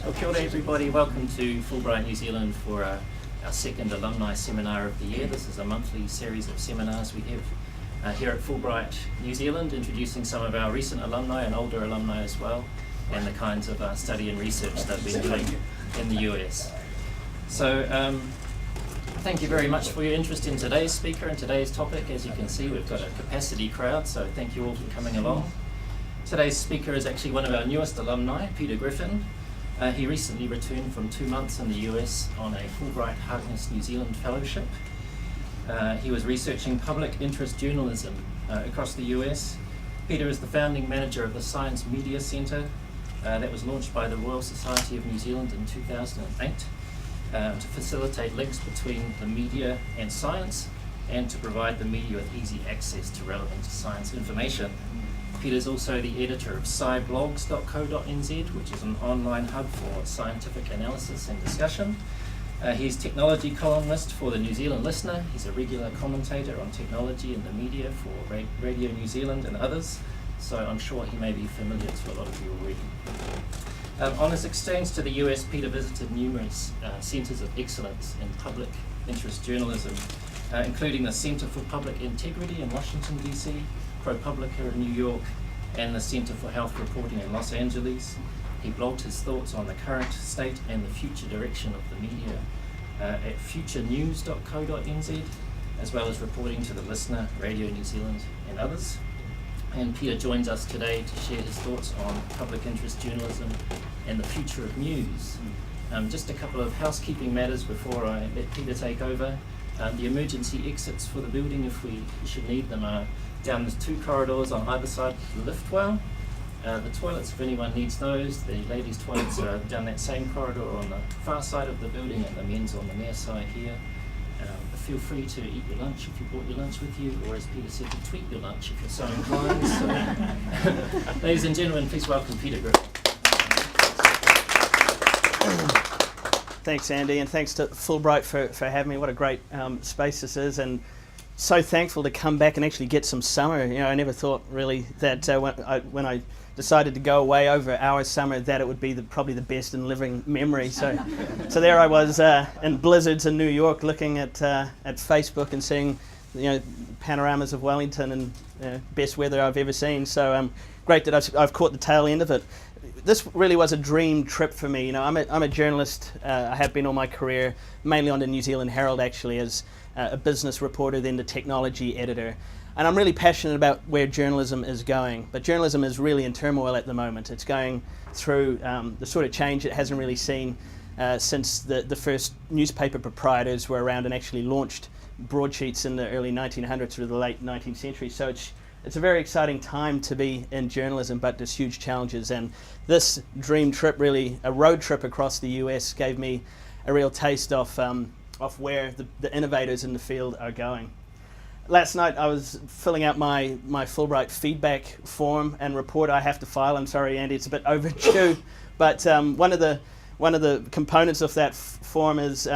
Well, kia ora everybody, welcome to Fulbright New Zealand for our second alumni seminar of the year. This is a monthly series of seminars we have here at Fulbright New Zealand, introducing some of our recent alumni and older alumni as well, and the kinds of study and research that we've been doing in the US. So thank you very much for your interest in today's speaker and today's topic. As you can see, we've got a capacity crowd, so thank you all for coming along. Today's speaker is actually one of our newest alumni, Peter Griffin. He recently returned from 2 months in the US on a Fulbright-Harkness New Zealand Fellowship. He was researching public interest journalism across the US. Peter is the founding manager of the Science Media Centre that was launched by the Royal Society of New Zealand in 2008 to facilitate links between the media and science and to provide the media with easy access to relevant science information. Peter is also the editor of sciblogs.co.nz, which is an online hub for scientific analysis and discussion. He's technology columnist for the New Zealand Listener. He's a regular commentator on technology in the media for Radio New Zealand and others, so I'm sure he may be familiar to a lot of you already. On his exchange to the US, Peter visited numerous centres of excellence in public interest journalism, including the Centre for Public Integrity in Washington, DC, Propublica in New York, and the Centre for Health Reporting in Los Angeles. He blogged his thoughts on the current state and the future direction of the media at futurenews.co.nz, as well as reporting to the Listener, Radio New Zealand, and others. And Peter joins us today to share his thoughts on public interest journalism and the future of news. Just a couple of housekeeping matters before I let Peter take over. The emergency exits for the building, if we should need them, are down the 2 corridors on either side of the lift well. The toilets, if anyone needs those, the ladies' toilets are down that same corridor on the far side of the building, and the men's on the near side here. Feel free to eat your lunch if you brought your lunch with you, or as Peter said, to tweet your lunch if you're so inclined. So, ladies and gentlemen, please welcome Peter Griffin. Thanks, Andy, and thanks to Fulbright for having me. What a great space this is, and so thankful to come back and actually get some summer. You know, I never thought really that when I decided to go away over our summer that it would be probably the best in living memory. So there I was in blizzards in New York, looking at Facebook and seeing panoramas of Wellington and best weather I've ever seen. So great that I've caught the tail end of it. This really was a dream trip for me. You know, I'm a journalist. I have been all my career, mainly on the New Zealand Herald, actually, as a business reporter, then the technology editor. And I'm really passionate about where journalism is going. But journalism is really in turmoil at the moment. It's going through the sort of change it hasn't really seen since the first newspaper proprietors were around and actually launched broadsheets in the early 1900s through the late 19th century. So it's a very exciting time to be in journalism, but there's huge challenges. And this dream trip, really, a road trip across the US, gave me a real taste of where the innovators in the field are going. Last night I was filling out my Fulbright feedback form and report I have to file. I'm sorry, Andy, it's a bit overdue, but one of the components of that form is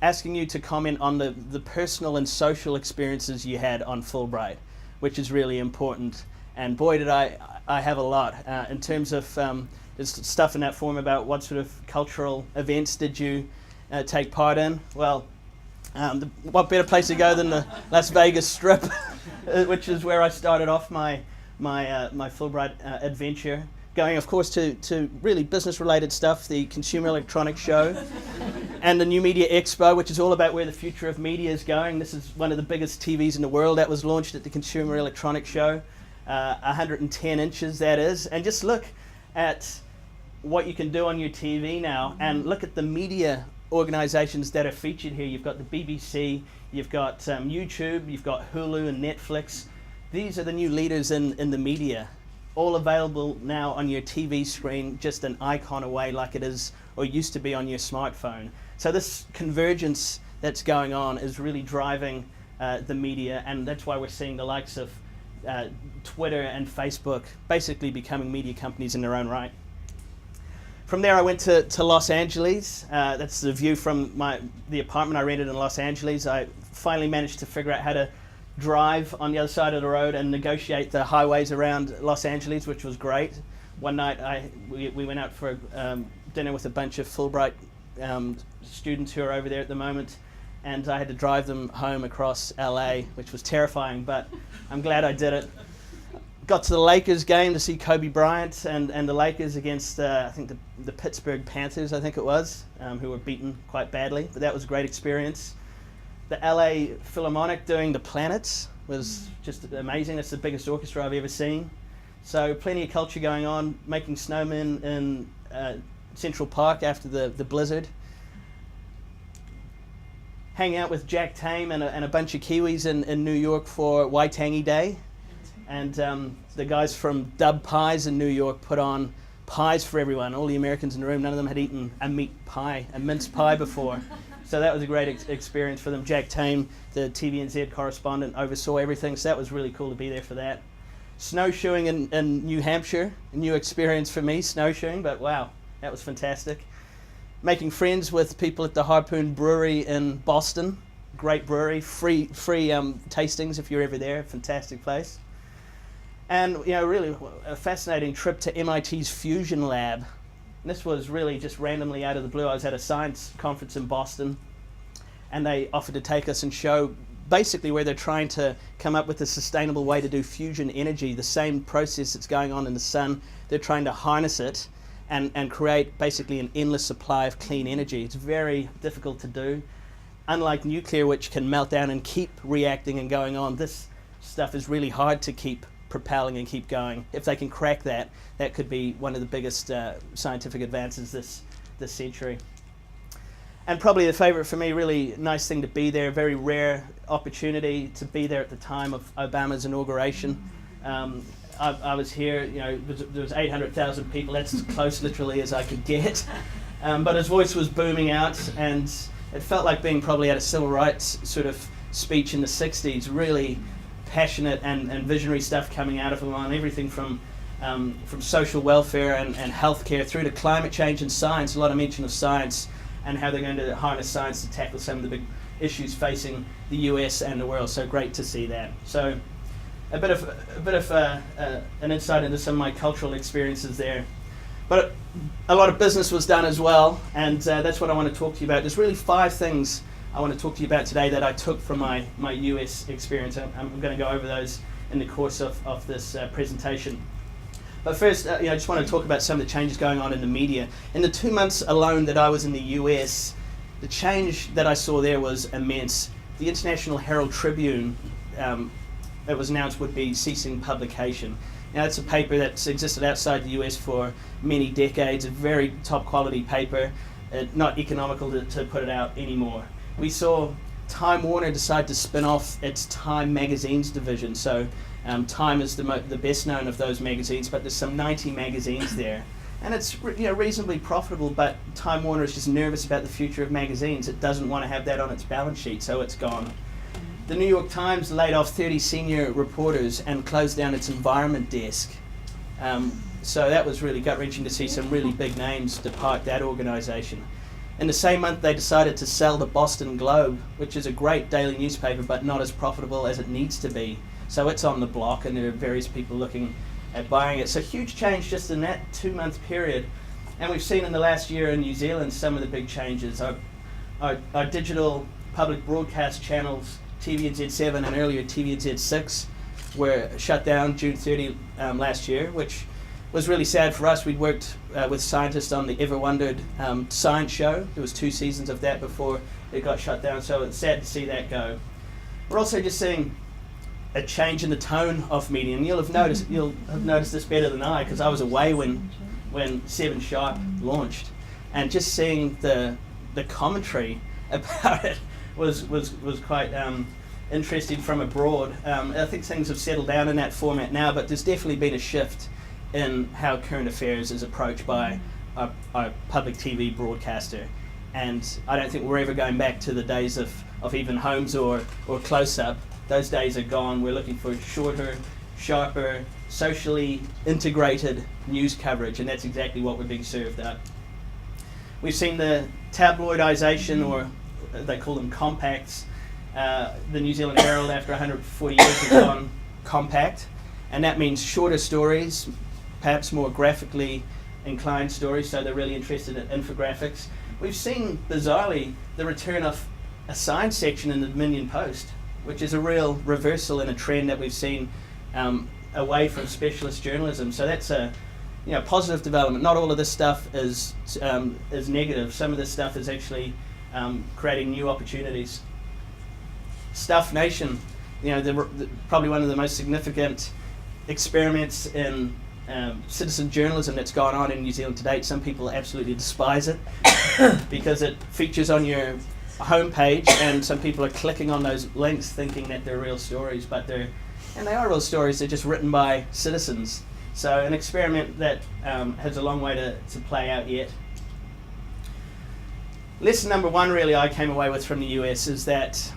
asking you to comment on the personal and social experiences you had on Fulbright, which is really important. And boy, did I have a lot in terms of there's stuff in that form about what sort of cultural events did you take part in. Well, what better place to go than the Las Vegas Strip, which is where I started off my Fulbright adventure. Going, of course, to really business-related stuff, the Consumer Electronics Show and the New Media Expo, which is all about where the future of media is going. This is one of the biggest TVs in the world that was launched at the Consumer Electronics Show, 110 inches that is. And just look at what you can do on your TV now, and look at the media organizations that are featured here. You've got the BBC, you've got YouTube, you've got Hulu and Netflix. These are the new leaders in the media, all available now on your TV screen, just an icon away like it is or used to be on your smartphone. So this convergence that's going on is really driving the media, and that's why we're seeing the likes of Twitter and Facebook basically becoming media companies in their own right. From there I went to Los Angeles. That's the view from the apartment I rented in Los Angeles. I finally managed to figure out how to drive on the other side of the road and negotiate the highways around Los Angeles, which was great. one night we went out for dinner with a bunch of Fulbright students who are over there at the moment, and I had to drive them home across LA, which was terrifying, but I'm glad I did it. Got to the Lakers game to see Kobe Bryant and the Lakers against, I think, the Pittsburgh Panthers, I think it was, who were beaten quite badly, but that was a great experience. The LA Philharmonic doing The Planets was just amazing. It's the biggest orchestra I've ever seen. So plenty of culture going on, making snowmen in Central Park after the blizzard. Hanging out with Jack Tame and a bunch of Kiwis in New York for Waitangi Day. And the guys from Dub Pies in New York put on pies for everyone. All the Americans in the room, none of them had eaten a meat pie, a mince pie before. So that was a great experience for them. Jack Tame, the TVNZ correspondent, oversaw everything, so that was really cool to be there for that. Snowshoeing in New Hampshire, a new experience for me, snowshoeing, but wow, that was fantastic. Making friends with people at the Harpoon Brewery in Boston. Great brewery, free tastings if you're ever there, fantastic place. And really a fascinating trip to MIT's Fusion Lab. And this was really just randomly out of the blue. I was at a science conference in Boston, and they offered to take us and show basically where they're trying to come up with a sustainable way to do fusion energy, the same process that's going on in the sun. They're trying to harness it and create basically an endless supply of clean energy. It's very difficult to do. Unlike nuclear, which can melt down and keep reacting and going on, this stuff is really hard to keep propelling and keep going. If they can crack that, that could be one of the biggest scientific advances this century. And probably the favorite for me, really nice thing to be there, very rare opportunity to be there at the time of Obama's inauguration. I was here, there was 800,000 people, that's as close literally as I could get. But his voice was booming out, and it felt like being probably at a civil rights sort of speech in the 60s, really passionate and visionary stuff coming out of him on everything from social welfare and healthcare through to climate change and science, a lot of mention of science and how they're going to harness science to tackle some of the big issues facing the US and the world. So great to see that. So a bit of an insight into some of my cultural experiences there. But a lot of business was done as well, and that's what I want to talk to you about. There's really 5 things I want to talk to you about today that I took from my US experience. I'm going to go over those in the course of this presentation. But first, I just want to talk about some of the changes going on in the media. In the 2 months alone that I was in the US, the change that I saw there was immense. The International Herald Tribune, it was announced, would be ceasing publication. Now, it's a paper that's existed outside the US for many decades, a very top quality paper, not economical to put it out anymore. We saw Time Warner decide to spin off its Time magazines division. So Time is the best known of those magazines, but there's some 90 magazines there. And it's reasonably profitable, but Time Warner is just nervous about the future of magazines. It doesn't want to have that on its balance sheet, so it's gone. The New York Times laid off 30 senior reporters and closed down its environment desk. So that was really gut-wrenching to see some really big names depart that organization. In the same month, they decided to sell the Boston Globe, which is a great daily newspaper, but not as profitable as it needs to be. So it's on the block, and there are various people looking at buying it. So huge change just in that 2-month period. And we've seen in the last year in New Zealand some of the big changes. Our digital public broadcast channels, TVNZ7 and earlier TVNZ6, were shut down June 30 last year, which was really sad for us. We'd worked with scientists on the ever-wondered science show. There was 2 seasons of that before it got shut down, so it's sad to see that go. We're also just seeing a change in the tone of media, and you'll have noticed this better than I, because I was away when 7 Sharp launched, and just seeing the commentary about it was quite interesting from abroad. I think things have settled down in that format now, but there's definitely been a shift in how current affairs is approached by our public TV broadcaster. And I don't think we're ever going back to the days of even Holmes or Close-Up. Those days are gone. We're looking for shorter, sharper, socially integrated news coverage, and that's exactly what we're being served up. We've seen the tabloidization, or they call them compacts. The New Zealand Herald, after 140 years, has gone compact, and that means shorter stories, perhaps more graphically inclined stories, so they're really interested in infographics. We've seen, bizarrely, the return of a science section in the Dominion Post, which is a real reversal in a trend that we've seen away from specialist journalism. So that's a positive development. Not all of this stuff is negative. Some of this stuff is actually creating new opportunities. Stuff Nation, probably one of the most significant experiments in citizen journalism that's gone on in New Zealand to date. Some people absolutely despise it because it features on your homepage, and some people are clicking on those links thinking that they're real stories, but they are real stories. They're just written by citizens. So an experiment that has a long way to play out yet. Lesson number one, really, I came away with from the US is that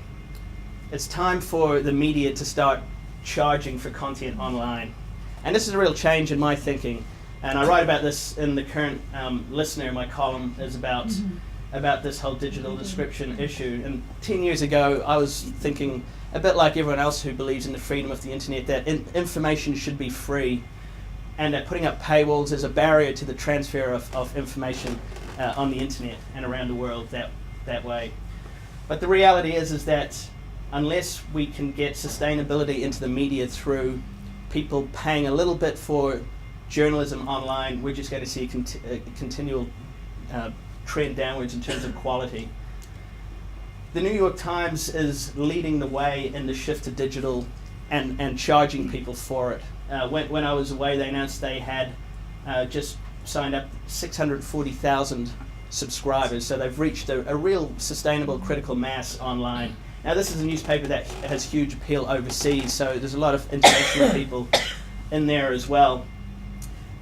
it's time for the media to start charging for content online. And this is a real change in my thinking. And I write about this in the current Listener. My column is about this whole digital description issue. And 10 years ago, I was thinking, a bit like everyone else who believes in the freedom of the internet, that information should be free, and that putting up paywalls is a barrier to the transfer of information on the internet and around the world that way. But the reality is that unless we can get sustainability into the media through people paying a little bit for journalism online, we're just going to see a continual trend downwards in terms of quality. The New York Times is leading the way in the shift to digital and charging people for it. When I was away, they announced they had just signed up 640,000 subscribers, so they've reached a real sustainable critical mass online. Now, this is a newspaper that has huge appeal overseas, so there's a lot of international people in there as well.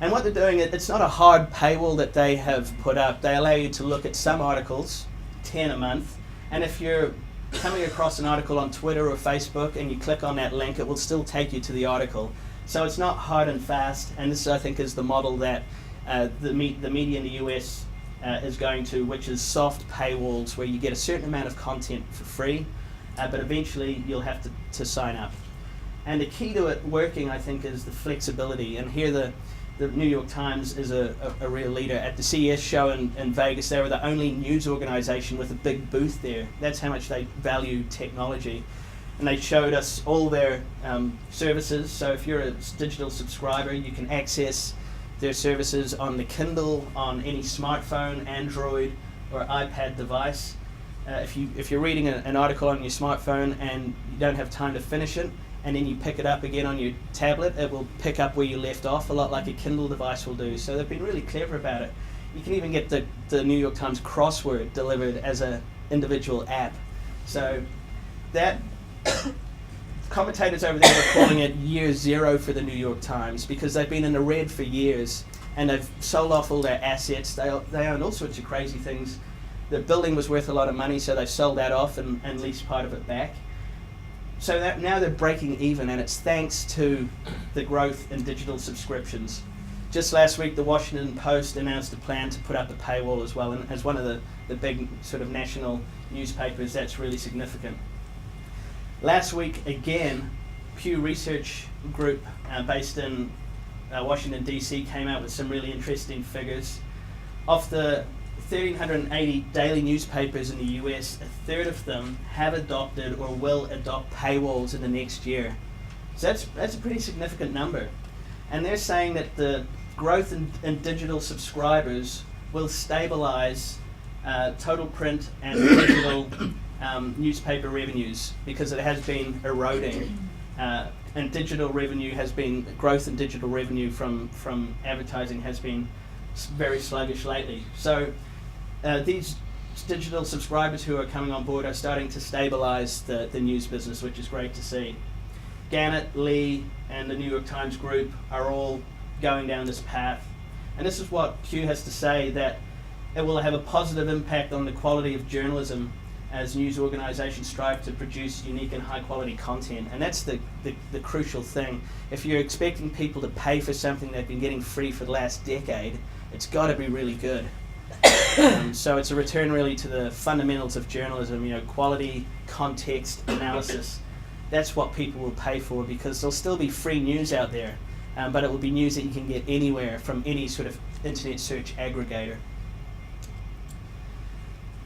And what they're doing, it's not a hard paywall that they have put up. They allow you to look at some articles, 10 a month, and if you're coming across an article on Twitter or Facebook and you click on that link, it will still take you to the article. So it's not hard and fast, and this, I think, is the model that the media in the US is going to, which is soft paywalls where you get a certain amount of content for free, but eventually you'll have to sign up. And the key to it working, I think, is the flexibility. And here the New York Times is a real leader. At the CES show in Vegas, they were the only news organization with a big booth there. That's how much they value technology. And they showed us all their services. So if you're a digital subscriber, you can access their services on the Kindle, on any smartphone, Android, or iPad device. If you're reading an article on your smartphone and you don't have time to finish it, and then you pick it up again on your tablet, it will pick up where you left off, a lot like a Kindle device will do. So they've been really clever about it. You can even get the New York Times crossword delivered as an individual app. So that commentators over there are calling it year zero for the New York Times, because they've been in the red for years and they've sold off all their assets. They own all sorts of crazy things. The building was worth a lot of money, so they've sold that off and leased part of it back. So that now they're breaking even, and it's thanks to the growth in digital subscriptions. Just last week, the Washington Post announced a plan to put up a paywall as well, and as one of the big sort of national newspapers, that's really significant. Last week, again, Pew Research Group, based in Washington, D.C., came out with some really interesting figures. Of the 1,380 daily newspapers in the US, a third of them have adopted or will adopt paywalls in the next year. So that's a pretty significant number. And they're saying that the growth in digital subscribers will stabilize total print and digital newspaper revenues, because it has been eroding. And digital revenue has been, growth in digital revenue from advertising has been very sluggish lately. So these digital subscribers who are coming on board are starting to stabilize the news business, which is great to see. Gannett, Lee, and the New York Times Group are all going down this path. And this is what Pew has to say, that it will have a positive impact on the quality of journalism as news organizations strive to produce unique and high quality content. And that's the crucial thing. If you're expecting people to pay for something they've been getting free for the last decade, it's got to be really good. So it's a return really to the fundamentals of journalism, quality, context, analysis. That's what people will pay for, because there'll still be free news out there. but it will be news that you can get anywhere from any sort of internet search aggregator.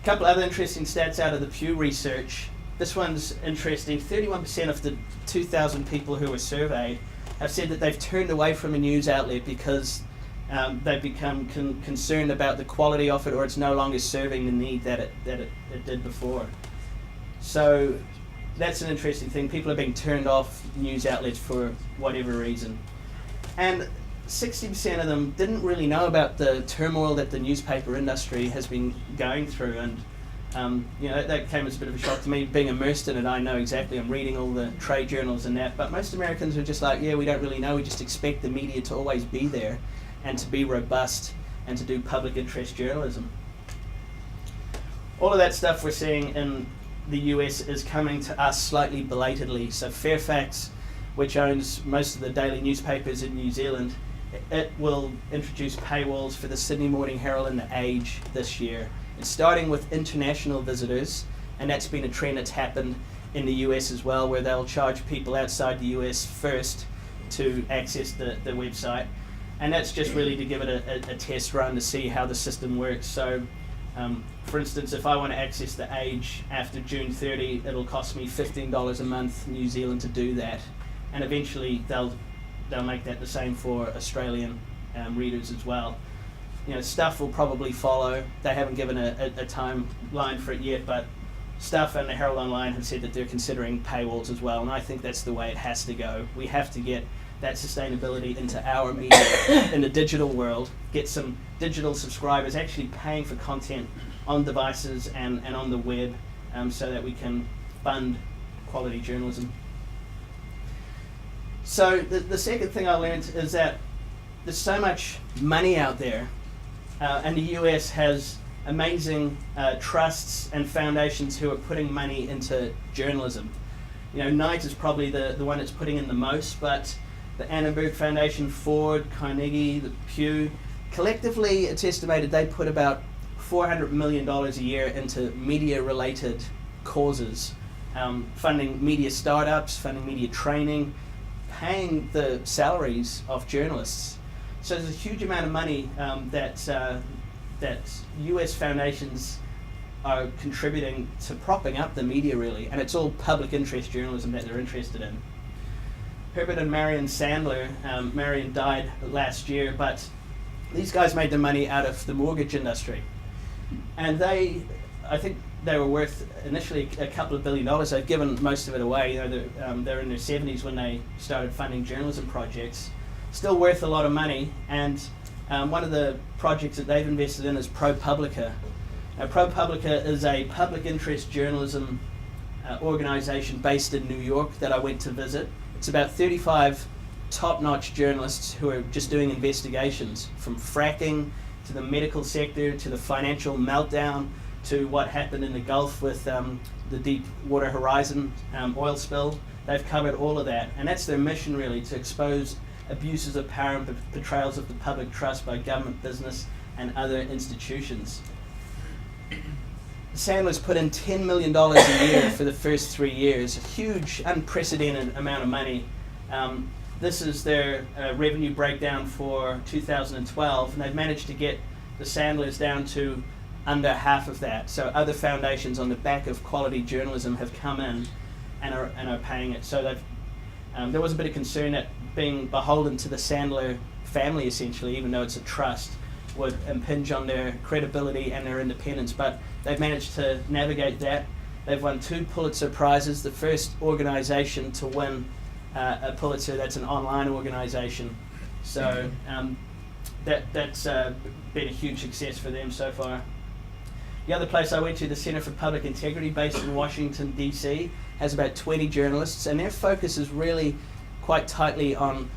A couple other interesting stats out of the Pew research. This one's interesting. 31% of the 2,000 people who were surveyed have said that they've turned away from a news outlet because they've become concerned about the quality of it, or it's no longer serving the need that it did before. So that's an interesting thing. People are being turned off news outlets for whatever reason. And 60% of them didn't really know about the turmoil that the newspaper industry has been going through, and that came as a bit of a shock to me. Being immersed in it, I know exactly. I'm reading all the trade journals and that, but most Americans are just like, yeah, we don't really know. We just expect the media to always be there and to be robust and to do public interest journalism. All of that stuff we're seeing in the US is coming to us slightly belatedly. So Fairfax, which owns most of the daily newspapers in New Zealand, it will introduce paywalls for the Sydney Morning Herald and the Age this year. It's starting with international visitors, and that's been a trend that's happened in the US as well, where they'll charge people outside the US first to access the website. And that's just really to give it a test run to see how the system works. So, for instance, if I want to access the Age after June 30, it'll cost me $15 a month New Zealand to do that. And eventually they'll make that the same for Australian readers as well. Stuff will probably follow. They haven't given a timeline for it yet, but Stuff and the Herald Online have said that they're considering paywalls as well, and I think that's the way it has to go. We have to get that sustainability into our media in the digital world, get some digital subscribers actually paying for content on devices and on the web, so that we can fund quality journalism. So the second thing I learned is that there's so much money out there, and the US has amazing trusts and foundations who are putting money into journalism. Knight is probably the one that's putting in the most, but the Annenberg Foundation, Ford, Carnegie, the Pew, collectively it's estimated they put about $400 million a year into media-related causes, funding media startups, funding media training, paying the salaries of journalists. So there's a huge amount of money that US foundations are contributing to propping up the media, really, and it's all public interest journalism that they're interested in. Herbert and Marion Sandler, Marion died last year, but these guys made their money out of the mortgage industry. And I think they were worth initially a couple of $2 billion. They've given most of it away. They're in their 70s when they started funding journalism projects. Still worth a lot of money, and one of the projects that they've invested in is Propublica. Now, Propublica is a public interest journalism organization based in New York that I went to visit. It's about 35 top-notch journalists who are just doing investigations, from fracking to the medical sector to the financial meltdown to what happened in the Gulf with the Deepwater Horizon oil spill. They've covered all of that, and that's their mission, really, to expose abuses of power and betrayals of the public trust by government, business, and other institutions. Sandler's put in $10 million a year for the first 3 years, a huge, unprecedented amount of money. This is their revenue breakdown for 2012, and they've managed to get the Sandlers down to under half of that. So other foundations on the back of quality journalism have come in and are paying it. So there was a bit of concern that being beholden to the Sandler family, essentially, even though it's a trust, would impinge on their credibility and their independence, but they've managed to navigate that. They've won 2 Pulitzer Prizes, the first organization to win a Pulitzer that's an online organization. So that's been a huge success for them so far. The other place I went to, the Center for Public Integrity, based in Washington, D.C., has about 20 journalists, and their focus is really quite tightly on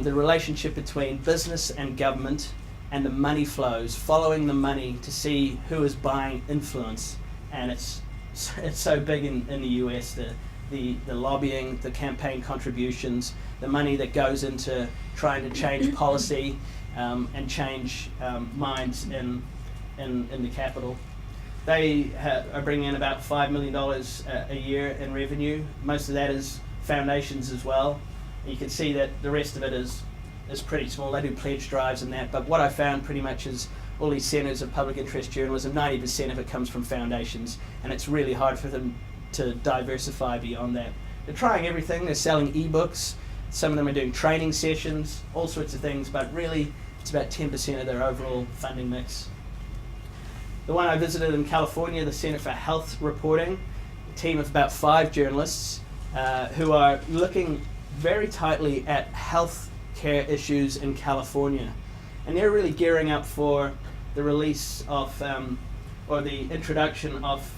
the relationship between business and government and the money flows, following the money to see who is buying influence. And it's so big in the US, the lobbying, the campaign contributions, the money that goes into trying to change policy and change minds in the capital. They are bringing in about $5 million a year in revenue. Most of that is foundations as well. You can see that the rest of it is is pretty small. They do pledge drives and that, but what I found pretty much is all these centres of public interest journalism, 90% of it comes from foundations, and it's really hard for them to diversify beyond that. They're trying everything. They're selling ebooks. Some of them are doing training sessions, all sorts of things, but really it's about 10% of their overall funding mix. The one I visited in California, the Center for Health Reporting, a team of about 5 journalists who are looking very tightly at health care issues in California. And they're really gearing up for the release of, or the introduction of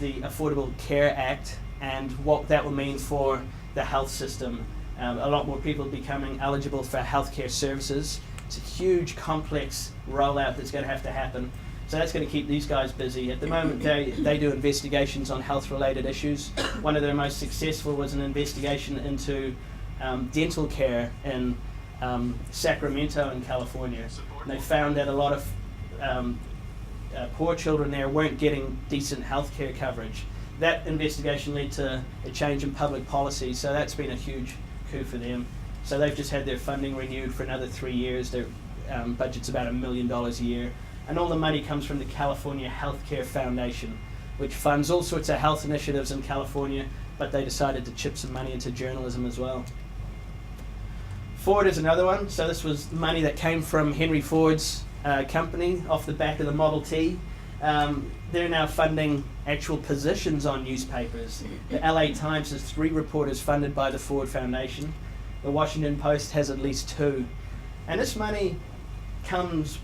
the Affordable Care Act and what that will mean for the health system. A lot more people becoming eligible for healthcare services. It's a huge, complex rollout that's going to have to happen. So that's going to keep these guys busy. At the moment, they do investigations on health-related issues. One of their most successful was an investigation into dental care in Sacramento in California. And they found that a lot of poor children there weren't getting decent healthcare coverage. That investigation led to a change in public policy, so that's been a huge coup for them. So they've just had their funding renewed for another 3 years. Their budget's about $1 million a year. And all the money comes from the California Healthcare Foundation, which funds all sorts of health initiatives in California, but they decided to chip some money into journalism as well. Ford is another one. So this was money that came from Henry Ford's company off the back of the Model T. They're now funding actual positions on newspapers. The LA Times has 3 reporters funded by the Ford Foundation. The Washington Post has at least 2. And this money comes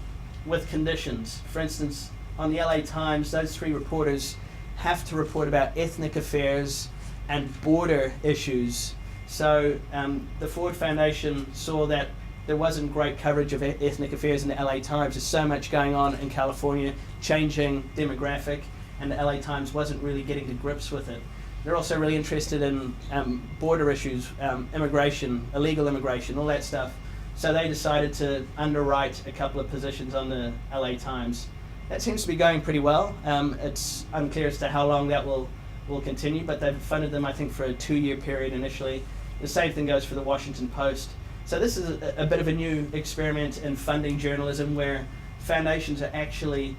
with conditions. For instance, on the LA Times, those 3 reporters have to report about ethnic affairs and border issues. So the Ford Foundation saw that there wasn't great coverage of ethnic affairs in the LA Times. There's so much going on in California, changing demographic, and the LA Times wasn't really getting to grips with it. They're also really interested in border issues, immigration, illegal immigration, all that stuff. So they decided to underwrite a couple of positions on the LA Times. That seems to be going pretty well. It's unclear as to how long that will continue, but they've funded them, I think, for a 2-year period initially. The same thing goes for the Washington Post. So this is a bit of a new experiment in funding journalism where foundations are actually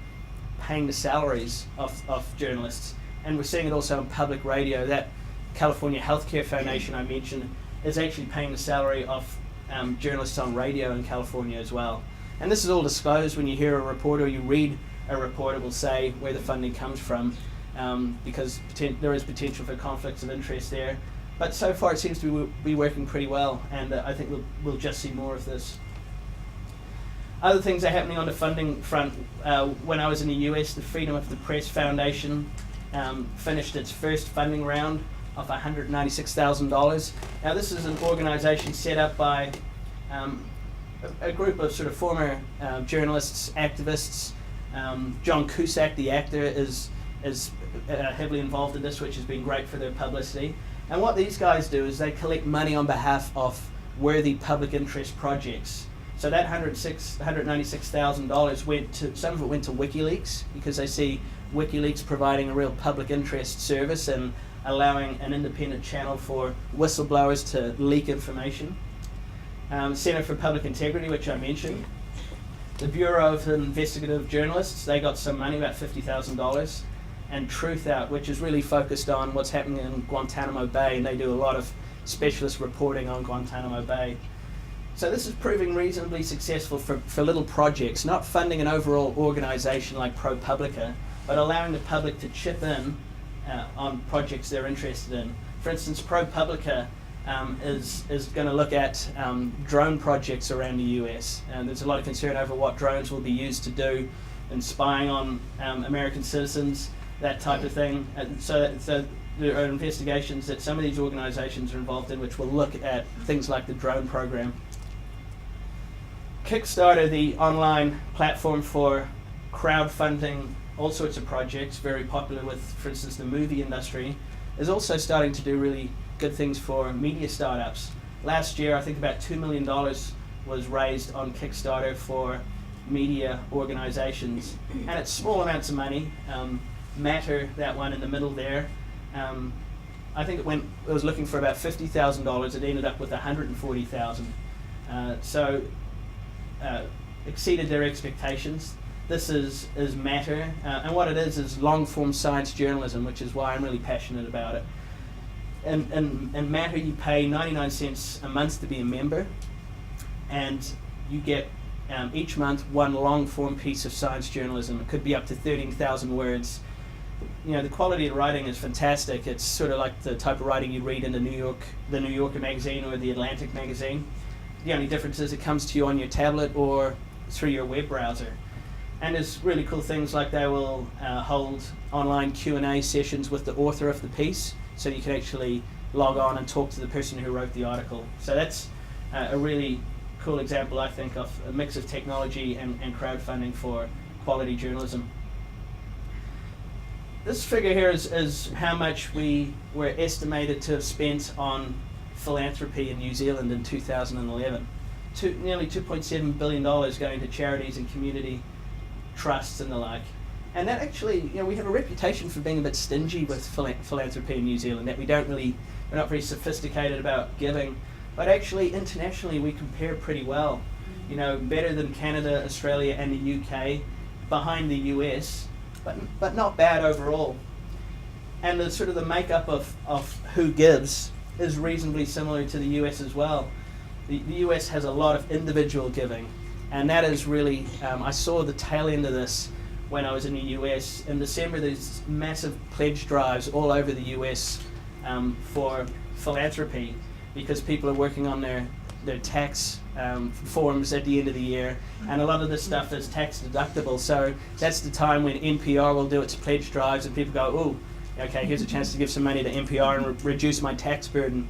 paying the salaries of journalists. And we're seeing it also on public radio. That California Healthcare Foundation I mentioned is actually paying the salary of journalists on radio in California as well. And this is all disclosed when you hear a report or you read a report. It will say where the funding comes from because there is potential for conflicts of interest there. But so far it seems to be working pretty well, and I think we'll just see more of this. Other things are happening on the funding front. When I was in the US, the Freedom of the Press Foundation finished its first funding round of $196,000. Now this is an organization set up by a group of sort of former journalists, activists. John Cusack, the actor, is heavily involved in this, which has been great for their publicity. And what these guys do is they collect money on behalf of worthy public interest projects. So that $196,000 went to, some of it went to WikiLeaks because they see WikiLeaks providing a real public interest service and allowing an independent channel for whistleblowers to leak information. Center for Public Integrity, which I mentioned. The Bureau of Investigative Journalists, they got some money, about $50,000. And Truth Out, which is really focused on what's happening in Guantanamo Bay, and they do a lot of specialist reporting on Guantanamo Bay. So this is proving reasonably successful for little projects, not funding an overall organization like Propublica, but allowing the public to chip in on projects they're interested in. For instance, Propublica is going to look at drone projects around the US, and there's a lot of concern over what drones will be used to do in spying on American citizens, that type of thing. And so there are investigations that some of these organizations are involved in which will look at things like the drone program. Kickstarter, the online platform for crowdfunding all sorts of projects, very popular with, for instance, the movie industry, is also starting to do really good things for media startups. Last year, I think about $2 million was raised on Kickstarter for media organizations, and it's small amounts of money. Matter, that one in the middle there, I think it was looking for about $50,000. It ended up with $140,000. So exceeded their expectations. This is Matter, and what it is long-form science journalism, which is why I'm really passionate about it. In Matter, you pay 99 cents a month to be a member, and you get each month one long-form piece of science journalism. It could be up to 13,000 words. You know, the quality of the writing is fantastic. It's sort of like the type of writing you read in the New Yorker magazine or the Atlantic magazine. The only difference is it comes to you on your tablet or through your web browser. And there's really cool things like they will hold online Q&A sessions with the author of the piece, so you can actually log on and talk to the person who wrote the article. So that's a really cool example, I think, of a mix of technology and crowdfunding for quality journalism. This figure here is how much we were estimated to have spent on philanthropy in New Zealand in 2011. Nearly $2.7 billion going to charities and community trusts and the like. And that actually, you know, we have a reputation for being a bit stingy with philanthropy in New Zealand, that we're not very sophisticated about giving. But actually, internationally, we compare pretty well. You know, better than Canada, Australia, and the UK, behind the US, but not bad overall. And the sort of the makeup of who gives is reasonably similar to the US as well. The US has a lot of individual giving, and that is really, I saw the tail end of this when I was in the US. In December, there's massive pledge drives all over the US for philanthropy, because people are working on their tax forms at the end of the year, and a lot of this stuff is tax deductible. So that's the time when NPR will do its pledge drives, and people go, oh, okay, here's a chance to give some money to NPR and reduce my tax burden.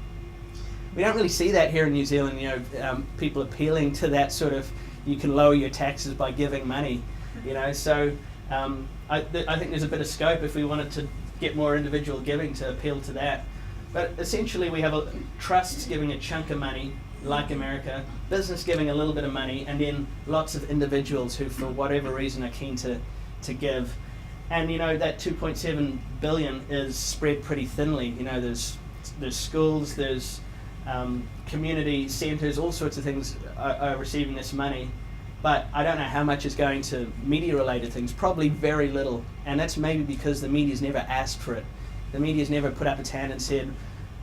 We don't really see that here in New Zealand, you know, people appealing to that sort of, you can lower your taxes by giving money, you know. So I think there's a bit of scope if we wanted to get more individual giving to appeal to that. But essentially we have trusts giving a chunk of money, like America, business giving a little bit of money, and then lots of individuals who, for whatever reason, are keen to give. And you know, that 2.7 billion is spread pretty thinly. You know, there's schools, there's community centres, all sorts of things are receiving this money. But I don't know how much is going to media-related things. Probably very little, and that's maybe because the media's never asked for it. The media's never put up its hand and said,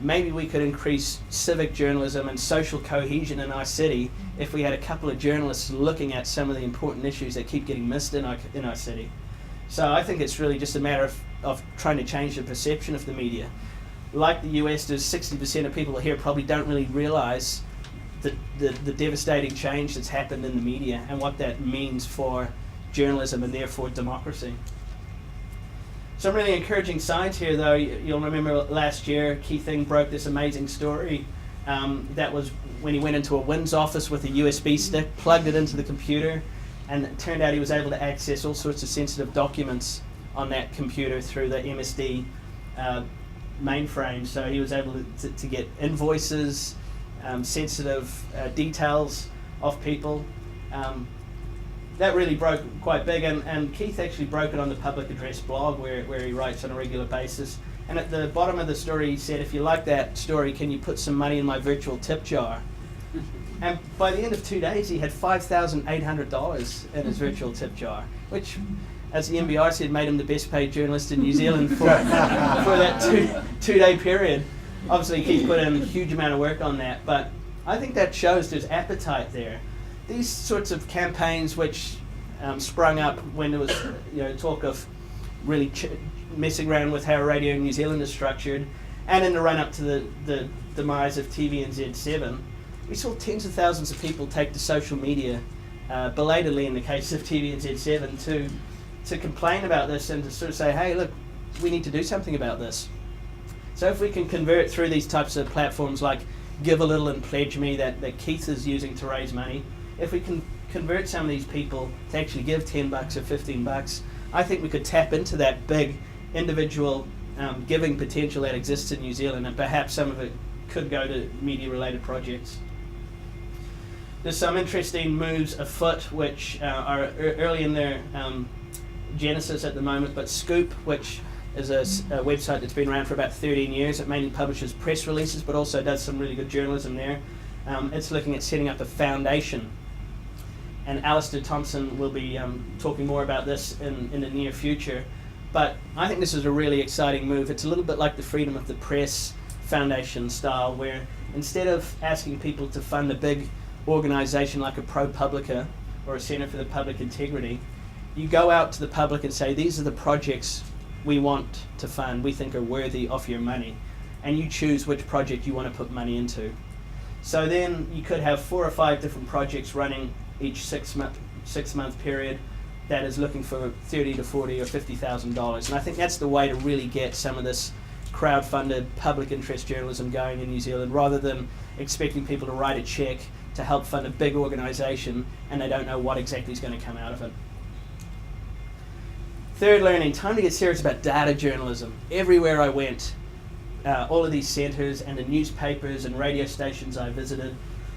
maybe we could increase civic journalism and social cohesion in our city if we had a couple of journalists looking at some of the important issues that keep getting missed in our city. So I think it's really just a matter of trying to change the perception of the media. Like the US, there's 60% of people here probably don't really realise the devastating change that's happened in the media and what that means for journalism and therefore democracy. Some really encouraging signs here, though. You'll remember last year, Keith Ing broke this amazing story. That was when he went into a WINS office with a USB stick, plugged it into the computer, and it turned out he was able to access all sorts of sensitive documents on that computer through the MSD mainframe. So he was able to get invoices, sensitive details of people. That really broke quite big, and Keith actually broke it on the Public Address blog where he writes on a regular basis. And at the bottom of the story he said, if you like that story, can you put some money in my virtual tip jar? And by the end of 2 days he had $5,800 in his virtual tip jar, which, as the NBR said, made him the best paid journalist in New Zealand for that two-day period. Obviously Keith put in a huge amount of work on that, but I think that shows there's appetite there. These sorts of campaigns which sprung up when there was talk of really messing around with how Radio New Zealand is structured, and in the run-up to the demise of TVNZ7, we saw tens of thousands of people take to social media, belatedly in the case of TVNZ7, to complain about this and to sort of say, hey, look, we need to do something about this. So if we can convert through these types of platforms like Give a Little and Pledge Me that Keith is using to raise money, if we can convert some of these people to actually give $10 or $15, I think we could tap into that big individual giving potential that exists in New Zealand, and perhaps some of it could go to media-related projects. There's some interesting moves afoot which are early in their genesis at the moment, but Scoop, which is a website that's been around for about 13 years, it mainly publishes press releases but also does some really good journalism there, It's looking at setting up a foundation. And Alistair Thompson will be talking more about this in the near future. But I think this is a really exciting move. It's a little bit like the Freedom of the Press Foundation style, where instead of asking people to fund a big organisation like a Propublica or a Centre for the Public Integrity, you go out to the public and say, these are the projects we want to fund, we think are worthy of your money. And you choose which project you want to put money into. So then you could have 4 or 5 different projects running each 6-month period that is looking for $30,000 to $40,000 or $50,000. And I think that's the way to really get some of this crowd-funded public interest journalism going in New Zealand, rather than expecting people to write a check to help fund a big organisation and they don't know what exactly is going to come out of it. Third learning, time to get serious about data journalism. Everywhere I went, all of these centres and the newspapers and radio stations I visited,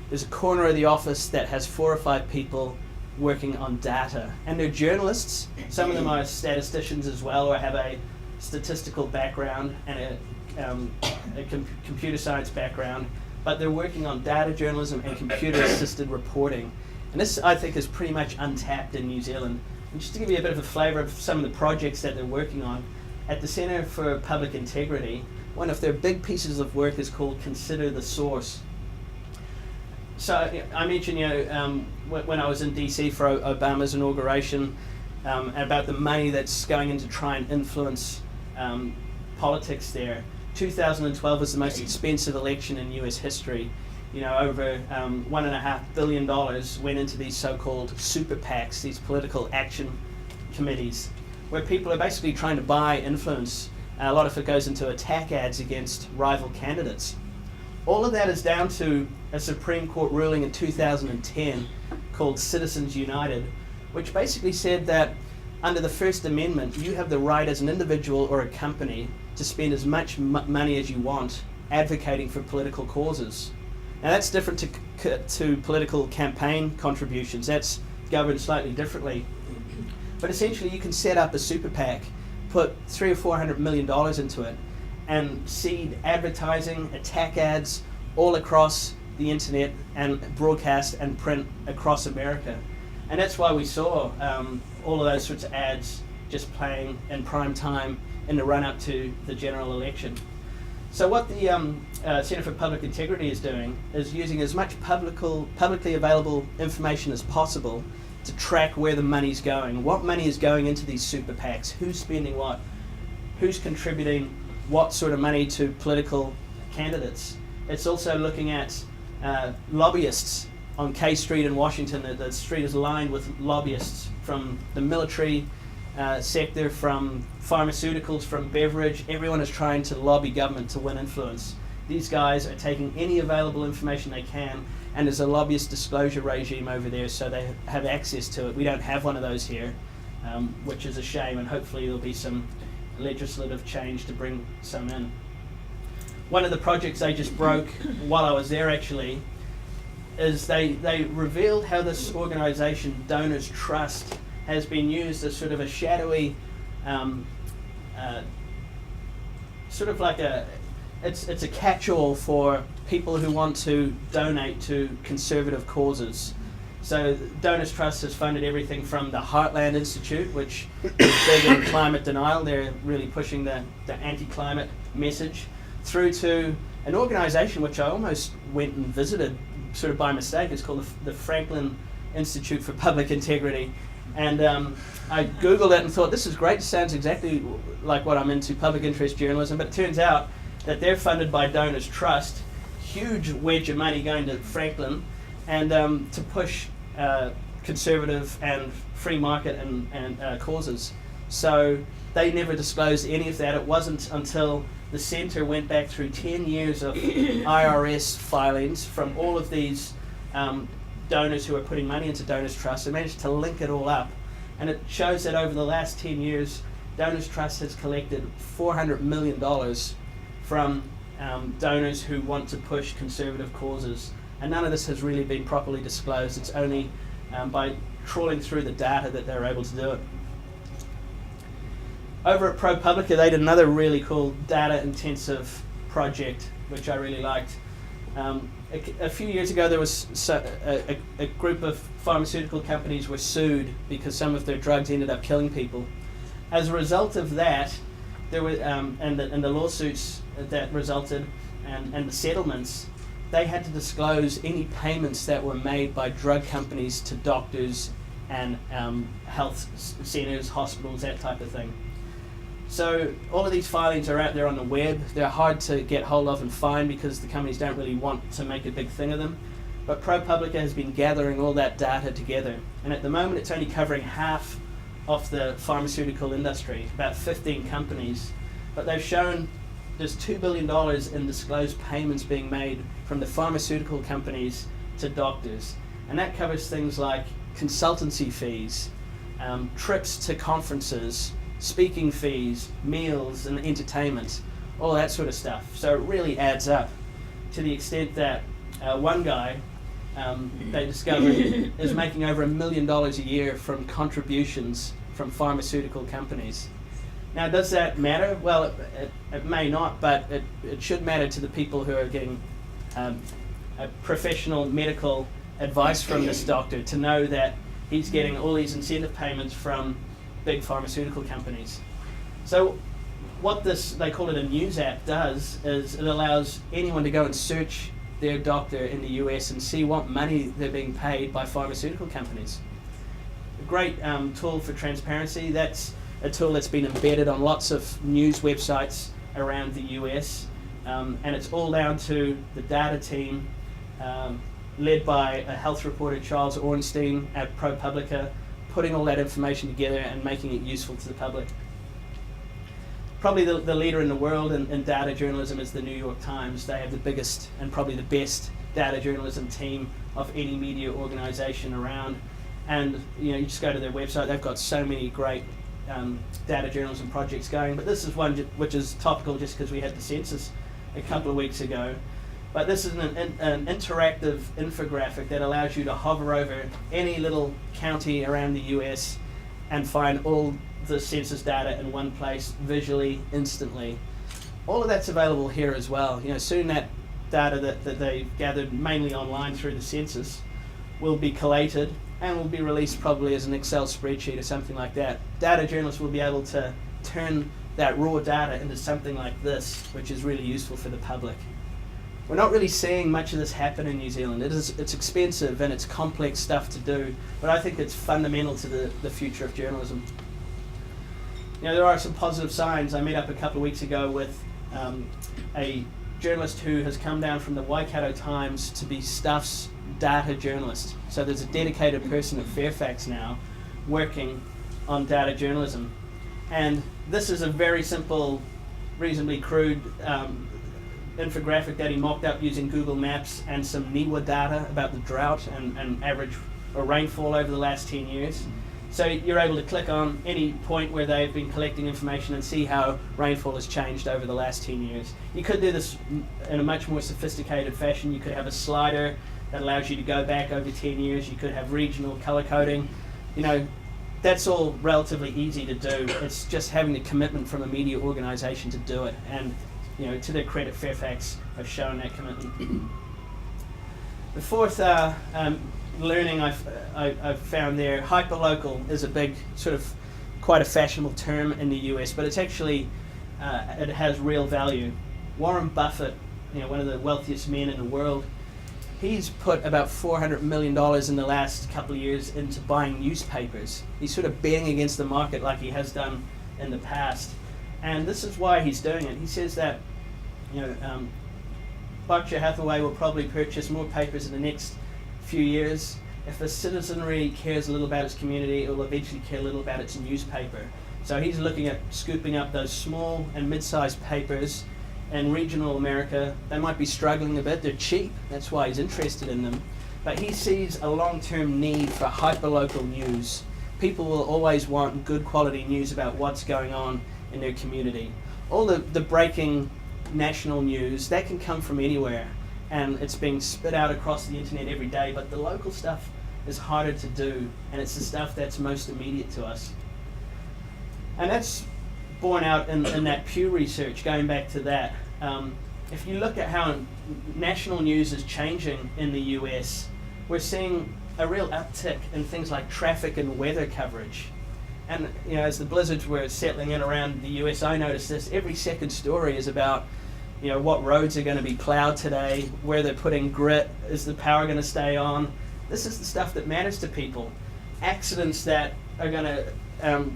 there's a corner of the office that has 4 or 5 people working on data. And they're journalists. Some of them are statisticians as well, or have a statistical background and a computer science background. But they're working on data journalism and computer-assisted reporting. And this, I think, is pretty much untapped in New Zealand. And just to give you a bit of a flavour of some of the projects that they're working on, at the Centre for Public Integrity, one of their big pieces of work is called Consider the Source. So I mentioned, when I was in DC for Obama's inauguration, about the money that's going in to try and influence politics there. 2012 was the most expensive election in US history. Over $1.5 billion went into these so-called super PACs, these political action committees, where people are basically trying to buy influence. A lot of it goes into attack ads against rival candidates. All of that is down to a Supreme Court ruling in 2010 called Citizens United, which basically said that under the First Amendment, you have the right as an individual or a company to spend as much money as you want advocating for political causes. Now that's different to political campaign contributions. That's governed slightly differently. But essentially you can set up a super PAC, put $300 or $400 million into it, and seed advertising, attack ads all across the internet and broadcast and print across America. And that's why we saw all of those sorts of ads just playing in prime time in the run-up to the general election. So what the Centre for Public Integrity is doing is using as much publicly available information as possible to track where the money's going, what money is going into these super PACs, who's spending what, who's contributing what sort of money to political candidates. It's also looking at lobbyists on K Street in Washington. The street is lined with lobbyists from the military sector, from pharmaceuticals, from beverage. Everyone is trying to lobby government to win influence. These guys are taking any available information they can, and there's a lobbyist disclosure regime over there, so they have access to it. We don't have one of those here, which is a shame, and hopefully there'll be some legislative change to bring some in. One of the projects they just broke while I was there actually is they revealed how this organisation, Donors Trust, has been used as sort of a shadowy, sort of like it's a catch-all for people who want to donate to conservative causes. So Donors Trust has funded everything from the Heartland Institute, which is big in climate denial. They're really pushing the anti-climate message, through to an organisation which I almost went and visited sort of by mistake. It's called the Franklin Institute for Public Integrity. And I Googled it and thought, this is great, sounds exactly like what I'm into, public interest journalism. But it turns out that they're funded by Donors Trust, huge wedge of money going to Franklin, and to push conservative and free market and causes. So they never disclosed any of that. It wasn't until the centre went back through 10 years of IRS filings from all of these donors who are putting money into Donors Trust and managed to link it all up. And it shows that over the last 10 years, Donors Trust has collected $400 million from donors who want to push conservative causes. And none of this has really been properly disclosed. It's only by trawling through the data that they're able to do it. Over at Propublica, they did another really cool data-intensive project, which I really liked. a few years ago, there was a group of pharmaceutical companies were sued because some of their drugs ended up killing people. As a result of that, there were and the lawsuits that resulted and the settlements, they had to disclose any payments that were made by drug companies to doctors and health centres, hospitals, that type of thing. So all of these filings are out there on the web. They're hard to get hold of and find because the companies don't really want to make a big thing of them. But Propublica has been gathering all that data together. And at the moment, it's only covering half of the pharmaceutical industry, about 15 companies. But they've shown there's $2 billion in disclosed payments being made from the pharmaceutical companies to doctors. And that covers things like consultancy fees, trips to conferences, speaking fees, meals and entertainment, all that sort of stuff. So it really adds up to the extent that one guy they discovered is making over $1 million a year from contributions from pharmaceutical companies. Now, does that matter? Well, it may not, but it should matter to the people who are getting a professional medical advice from this doctor to know that he's getting all these incentive payments from big pharmaceutical companies. So what this, they call it a news app, does is it allows anyone to go and search their doctor in the US and see what money they're being paid by pharmaceutical companies. A great tool for transparency. That's a tool that's been embedded on lots of news websites around the US, and it's all down to the data team led by a health reporter, Charles Ornstein at Propublica, putting all that information together and making it useful to the public. Probably the leader in the world in data journalism is the New York Times. They have the biggest and probably the best data journalism team of any media organization around. And you just go to their website, they've got so many great data journalism projects going. But this is one which is topical just because we had the census a couple of weeks ago. But this is an interactive infographic that allows you to hover over any little county around the US and find all the census data in one place visually, instantly. All of that's available here as well. Soon that data that they gathered mainly online through the census will be collated and will be released probably as an Excel spreadsheet or something like that. Data journalists will be able to turn that raw data into something like this, which is really useful for the public. We're not really seeing much of this happen in New Zealand. It's expensive and it's complex stuff to do, but I think it's fundamental to the future of journalism. There are some positive signs. I met up a couple of weeks ago with a journalist who has come down from the Waikato Times to be Stuff's data journalist. So there's a dedicated person at Fairfax now working on data journalism. And this is a very simple, reasonably crude infographic that he mocked up using Google Maps and some NIWA data about the drought and average rainfall over the last 10 years. So you're able to click on any point where they've been collecting information and see how rainfall has changed over the last 10 years. You could do this in a much more sophisticated fashion. You could have a slider that allows you to go back over 10 years. You could have regional color coding. That's all relatively easy to do. It's just having the commitment from a media organization to do it. And to their credit, Fairfax have shown that commitment. The fourth learning I've found there, hyperlocal is a big sort of quite a fashionable term in the US, but it's actually it has real value. Warren Buffett, one of the wealthiest men in the world, he's put about $400 million in the last couple of years into buying newspapers. He's sort of betting against the market like he has done in the past. And this is why he's doing it. He says that Berkshire Hathaway will probably purchase more papers in the next few years. If the citizenry cares a little about its community, it will eventually care a little about its newspaper. So he's looking at scooping up those small and mid-sized papers in regional America. They might be struggling a bit. They're cheap. That's why he's interested in them. But he sees a long-term need for hyperlocal news. People will always want good quality news about what's going on in their community. All the breaking national news, that can come from anywhere, and it's being spit out across the internet every day, but the local stuff is harder to do, and it's the stuff that's most immediate to us. And that's borne out in that Pew research, going back to that. if you look at how national news is changing in the US, we're seeing a real uptick in things like traffic and weather coverage. And as the blizzards were settling in around the US, I noticed this. Every second story is about what roads are going to be plowed today, where they're putting grit, is the power going to stay on. This is the stuff that matters to people. Accidents that are going to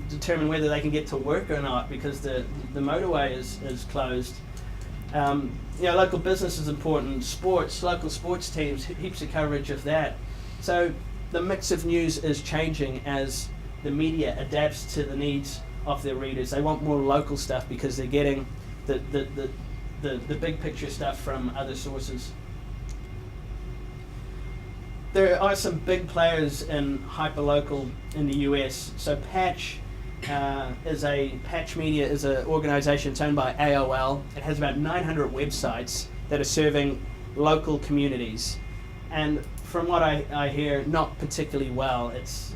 determine whether they can get to work or not because the motorway is closed. Local business is important. Sports, local sports teams, heaps of coverage of that. So the mix of news is changing as the media adapts to the needs of their readers. They want more local stuff because they're getting the big picture stuff from other sources. There are some big players in hyperlocal in the US. So Patch Media is an organization. It's owned by AOL. It has about 900 websites that are serving local communities. And from what I hear, not particularly well. It's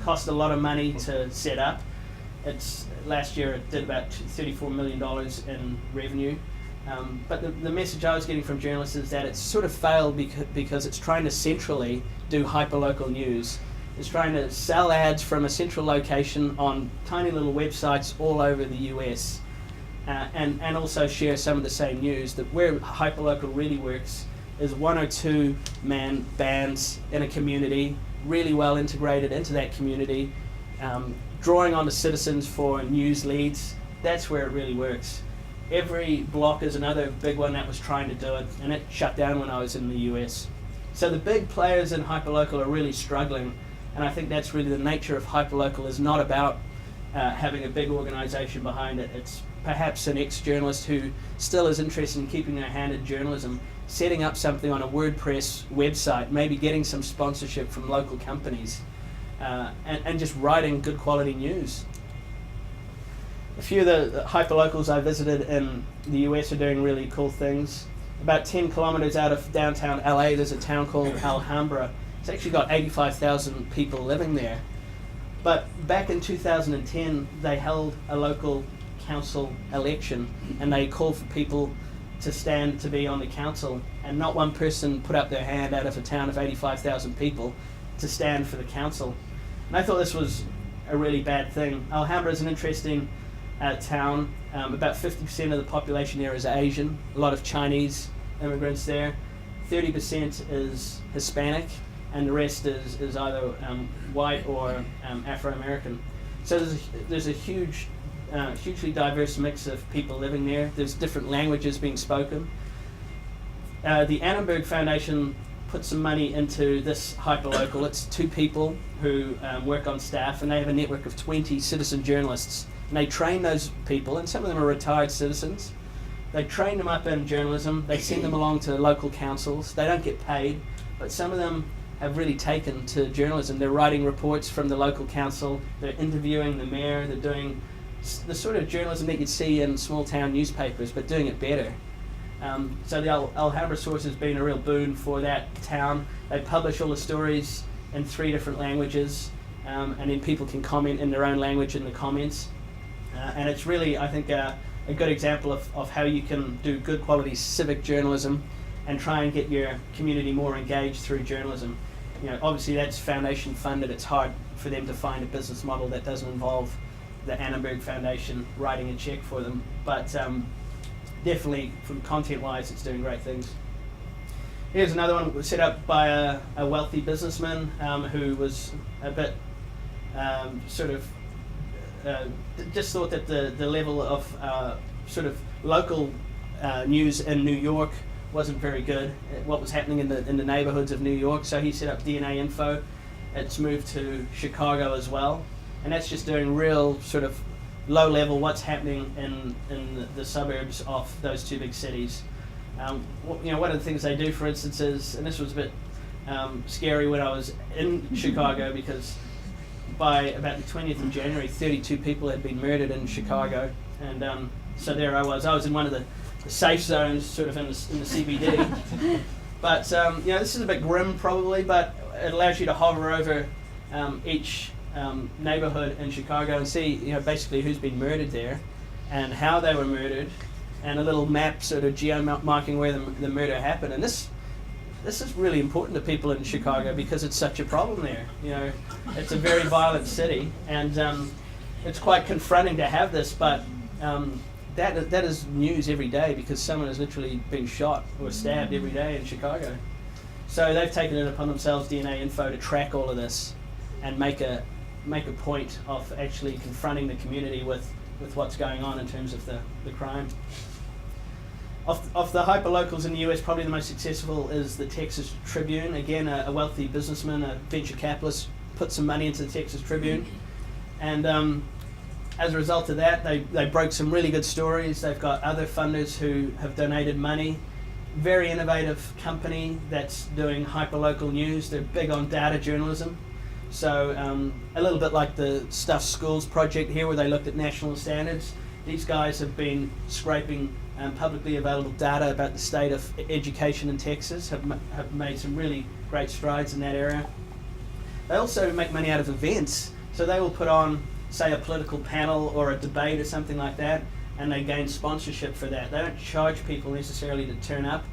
cost a lot of money to set up. Last year it did about $34 million in revenue. But the message I was getting from journalists is that it's sort of failed because it's trying to centrally do hyperlocal news. It's trying to sell ads from a central location on tiny little websites all over the US, and also share some of the same news. That where hyperlocal really works is one or two man bands in a community, really well integrated into that community, drawing on the citizens for news leads. That's where it really works. Every block is another big one that was trying to do it, and it shut down when I was in the US. So the big players in hyperlocal are really struggling, and I think that's really the nature of hyperlocal. Is not about having a big organization behind it. It's perhaps an ex-journalist who still is interested in keeping their hand in journalism, setting up something on a WordPress website, maybe getting some sponsorship from local companies, and just writing good quality news. A few of the hyperlocals I visited in the US are doing really cool things. About 10 kilometers out of downtown LA, there's a town called Alhambra. It's actually got 85,000 people living there. But back in 2010, they held a local council election, and they called for people to stand to be on the council, and not one person put up their hand out of a town of 85,000 people to stand for the council. And I thought this was a really bad thing. Alhambra is an interesting town. About 50% of the population there is Asian, a lot of Chinese immigrants there. 30% is Hispanic, and the rest is either white or Afro-American. So there's a hugely diverse mix of people living there. There's different languages being spoken. The Annenberg Foundation put some money into this hyperlocal. It's two people who work on staff, and they have a network of 20 citizen journalists. And they train those people, and some of them are retired citizens. They train them up in journalism. They send them along to local councils. They don't get paid, but some of them have really taken to journalism. They're writing reports from the local council. They're interviewing the mayor. They're doing the sort of journalism that you'd see in small town newspapers, but doing it better. So the Alhambra source has been a real boon for that town. They publish all the stories in 3 different languages, and then people can comment in their own language in the comments. And it's really, I think, a good example of how you can do good quality civic journalism and try and get your community more engaged through journalism. Obviously that's foundation funded. It's hard for them to find a business model that doesn't involve the Annenberg Foundation writing a check for them. But definitely, from content-wise, it's doing great things. Here's another one set up by a wealthy businessman who was a bit just thought that the level of sort of local news in New York wasn't very good. What was happening in the neighborhoods of New York, so he set up DNA Info. It's moved to Chicago as well, and that's just doing real sort of low level what's happening in the suburbs of those 2 big cities. One of the things they do, for instance, is, and this was a bit scary when I was in Chicago, because by about the 20th of January, 32 people had been murdered in Chicago, and so there I was in one of the safe zones, sort of in the CBD. But this is a bit grim probably, but it allows you to hover over each neighborhood in Chicago and see, basically who's been murdered there, and how they were murdered, and a little map sort of geo-marking where the murder happened. And this is really important to people in Chicago because it's such a problem there. You know, it's a very violent city, and it's quite confronting to have this, but that is news every day because someone has literally been shot or stabbed every day in Chicago. So they've taken it upon themselves, DNA Info, to track all of this and make a point of actually confronting the community with what's going on in terms of the crime. Of the hyperlocals in the US, probably the most successful is the Texas Tribune. Again, a wealthy businessman, a venture capitalist, put some money into the Texas Tribune. And as a result of that, they broke some really good stories. They've got other funders who have donated money. Very innovative company that's doing hyperlocal news. They're big on data journalism. So a little bit like the Stuff Schools project here, where they looked at national standards. These guys have been scraping publicly available data about the state of education in Texas, have made some really great strides in that area. They also make money out of events. So they will put on, say, a political panel or a debate or something like that, and they gain sponsorship for that. They don't charge people necessarily to turn up,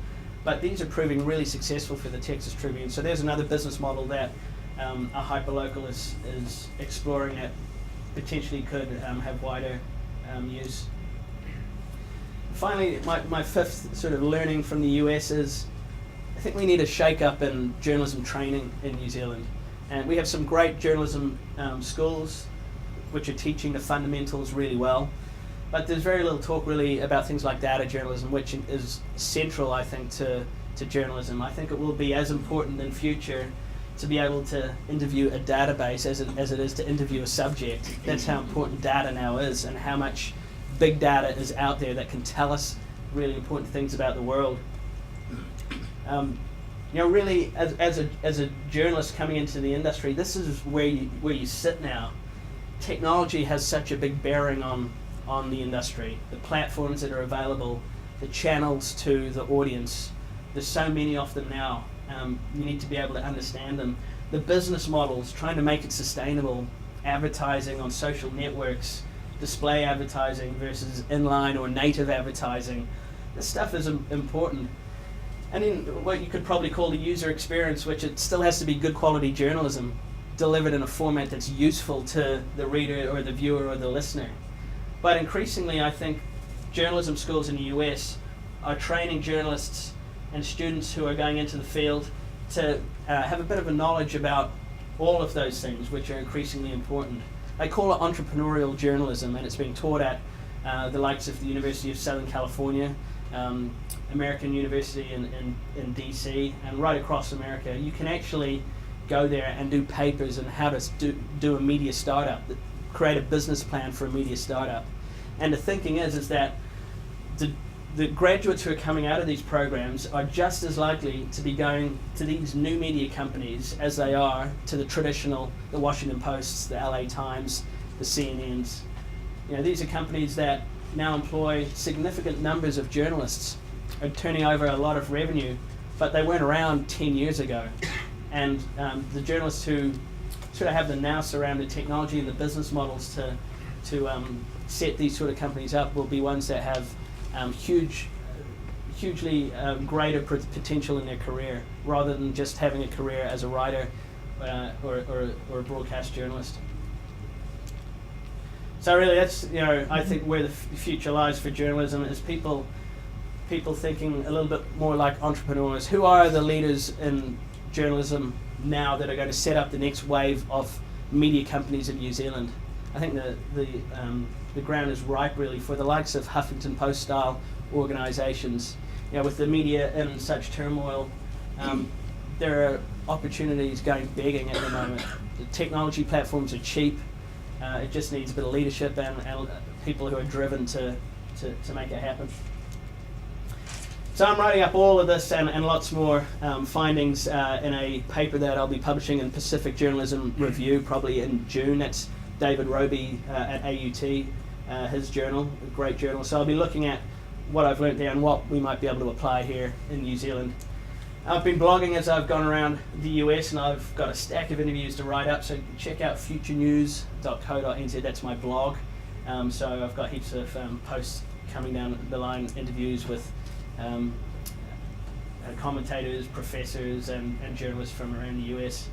but these are proving really successful for the Texas Tribune. So there's another business model that a hyperlocal is exploring that potentially could have wider use. Finally, my fifth sort of learning from the US is I think we need a shake-up in journalism training in New Zealand. And we have some great journalism schools which are teaching the fundamentals really well. But there's very little talk really about things like data journalism, which is central, I think, to journalism. I think it will be as important in future to be able to interview a database as it is to interview a subject. That's how important data now is, and how much big data is out there that can tell us really important things about the world. You know, really, as a journalist coming into the industry, this is where you sit now. Technology has such a big bearing on the industry. The platforms that are available, the channels to the audience. There's so many of them now. You need to be able to understand them. The business models, trying to make it sustainable, advertising on social networks, display advertising versus inline or native advertising. This stuff is important. And then what you could probably call the user experience, which it still has to be good quality journalism, delivered in a format that's useful to the reader or the viewer or the listener. But increasingly, I think journalism schools in the US are training journalists and students who are going into the field to have a bit of a knowledge about all of those things, which are increasingly important. They call it entrepreneurial journalism, and it's being taught at the likes of the University of Southern California, American University in DC, and right across America. You can actually go there and do papers on how to do a media startup, create a business plan for a media startup. And the thinking is that the graduates who are coming out of these programs are just as likely to be going to these new media companies as they are to the traditional, the Washington Posts, the LA Times, the CNNs. You know, these are companies that now employ significant numbers of journalists, are turning over a lot of revenue, but they weren't around 10 years ago. And the journalists who sort of have the nous around the technology and the business models to set these sort of companies up will be ones that have hugely greater potential in their career, rather than just having a career as a writer or a broadcast journalist. So really, that's, you know, I think where the future lies for journalism is people thinking a little bit more like entrepreneurs. Who are the leaders in journalism now that are going to set up the next wave of media companies in New Zealand? I think the ground is ripe really for the likes of Huffington Post style organisations. You know, with the media in such turmoil, there are opportunities going begging at the moment. The technology platforms are cheap. It just needs a bit of leadership and people who are driven to make it happen. So I'm writing up all of this and lots more findings in a paper that I'll be publishing in Pacific Journalism Review probably in June. That's David Roby at AUT, his journal, a great journal. So I'll be looking at what I've learnt there and what we might be able to apply here in New Zealand. I've been blogging as I've gone around the US, and I've got a stack of interviews to write up, so check out futurenews.co.nz, that's my blog. So I've got heaps of posts coming down the line interviews with commentators, professors, and journalists from around the US.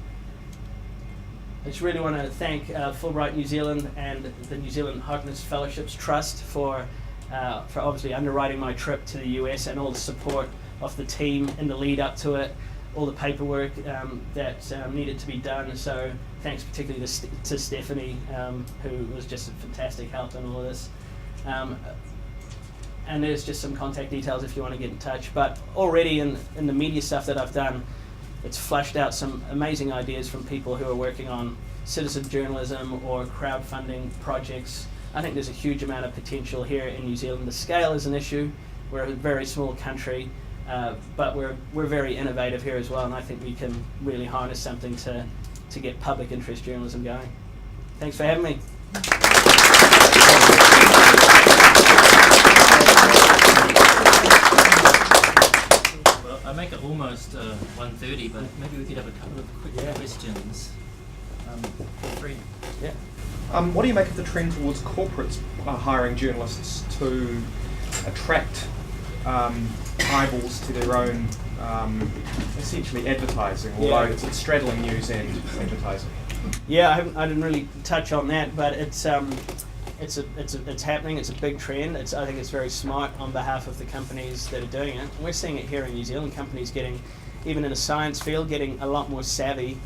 I just really want to thank Fulbright New Zealand and the New Zealand Harkness Fellowships Trust for obviously underwriting my trip to the US and all the support of the team in the lead up to it, all the paperwork that needed to be done. So thanks particularly to Stephanie, who was just a fantastic help in all of this. And there's just some contact details if you want to get in touch. But already in the media stuff that I've done, it's flushed out some amazing ideas from people who are working on citizen journalism or crowdfunding projects. I think there's a huge amount of potential here in New Zealand. The scale is an issue. We're a very small country, but we're very innovative here as well, and I think we can really harness something to get public interest journalism going. Thanks for having me. Well, I make it almost 1:30, but maybe we could have a couple of quick questions. Feel free. Yeah. What do you make of the trend towards corporates hiring journalists to attract eyeballs to their own, essentially advertising, although it's straddling news and advertising? Yeah, I didn't really touch on that, but it's happening. It's a big trend. I think it's very smart on behalf of the companies that are doing it. And we're seeing it here in New Zealand. Companies getting, even in a science field, getting a lot more savvy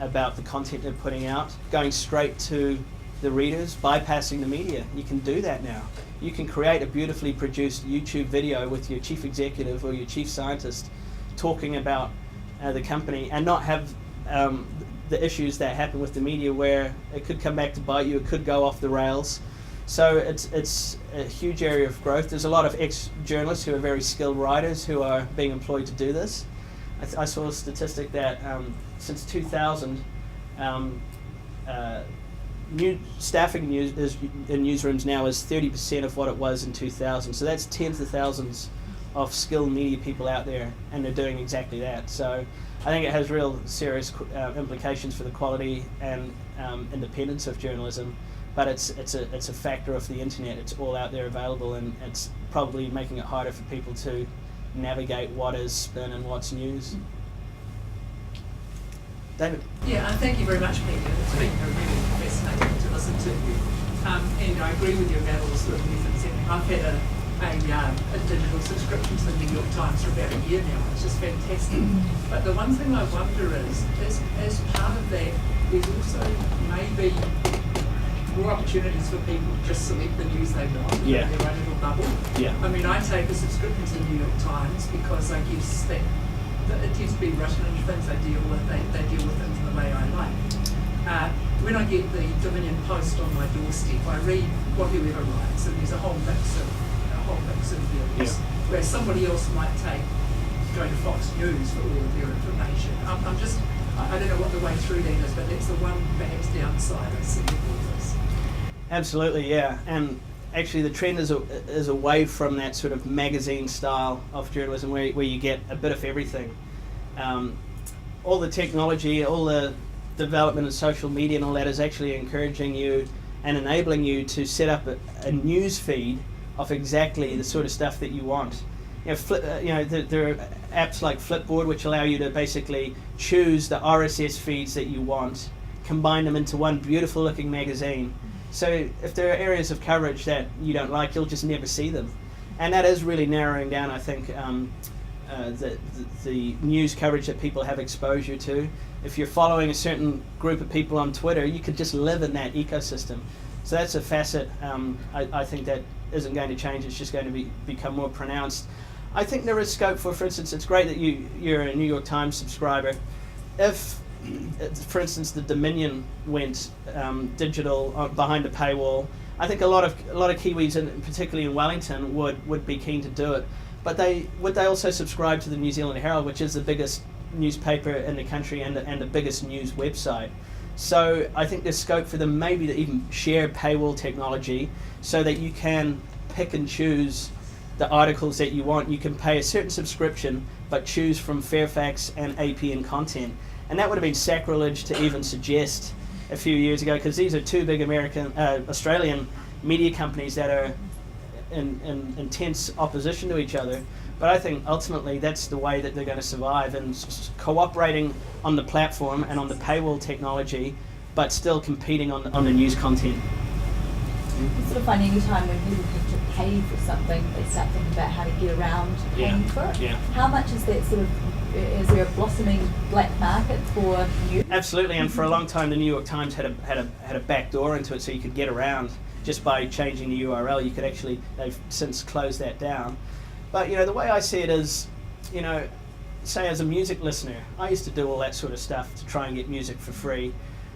about the content they're putting out, going straight to the readers, bypassing the media. You can do that now. You can create a beautifully produced YouTube video with your chief executive or your chief scientist talking about the company and not have the issues that happen with the media where it could come back to bite you, it could go off the rails. So it's a huge area of growth. There's a lot of ex-journalists who are very skilled writers who are being employed to do this. I saw a statistic that since 2000, new staffing in newsrooms now is 30% of what it was in 2000. So that's tens of thousands of skilled media people out there, and they're doing exactly that. So I think it has real serious implications for the quality and independence of journalism. But it's a factor of the internet. It's all out there available, and it's probably making it harder for people to navigate what is spin and what's news. David? Yeah, thank you very much, Peter. It's been really fascinating to listen to you. And I agree with you about all the sort of methods. I've had a digital subscription to the New York Times for about a year now. It's just fantastic. But the one thing I wonder is, as part of that, there's also maybe more opportunities for people to just select the news they want in their own little bubble. Yeah. I mean, I take a subscription to the New York Times because I guess that it tends to be written and things they deal with things in the way I like. When I get the Dominion Post on my doorstep, I read what whoever writes, and there's a whole mix of views. Where somebody else might go to Fox News for all of their information. I don't know what the way through that is, but that's the one perhaps downside I see with all this. Absolutely, yeah. And actually the trend is away from that sort of magazine style of journalism where you get a bit of everything. All the technology, all the development of social media and all that is actually encouraging you and enabling you to set up a news feed of exactly the sort of stuff that you want. There are apps like Flipboard which allow you to basically choose the RSS feeds that you want, combine them into one beautiful looking magazine. So if there are areas of coverage that you don't like, you'll just never see them. And that is really narrowing down, I think, the news coverage that people have exposure to. If you're following a certain group of people on Twitter, you could just live in that ecosystem. So that's a facet I think that isn't going to change. It's just going to become more pronounced. I think there is scope for instance, it's great that you're a New York Times subscriber. If, for instance, the Dominion went digital behind a paywall, I think a lot of Kiwis, and particularly in Wellington, would be keen to do it. But would they also subscribe to the New Zealand Herald, which is the biggest newspaper in the country and the biggest news website? So I think there's scope for them maybe to even share paywall technology so that you can pick and choose the articles that you want. You can pay a certain subscription, but choose from Fairfax and APN content. And that would have been sacrilege to even suggest a few years ago, because these are two big Australian media companies that are in intense opposition to each other. But I think ultimately that's the way that they're going to survive, and cooperating on the platform and on the paywall technology, but still competing on the news content. You sort of find any time when people have to pay for something, they start thinking about how to get around paying for it. Yeah. How much is that sort of, is there a blossoming black market for news? Absolutely, and for a long time the New York Times had a back door into it, so you could get around just by changing the URL. You could actually, they've since closed that down. But the way I see it is, say as a music listener, I used to do all that sort of stuff to try and get music for free.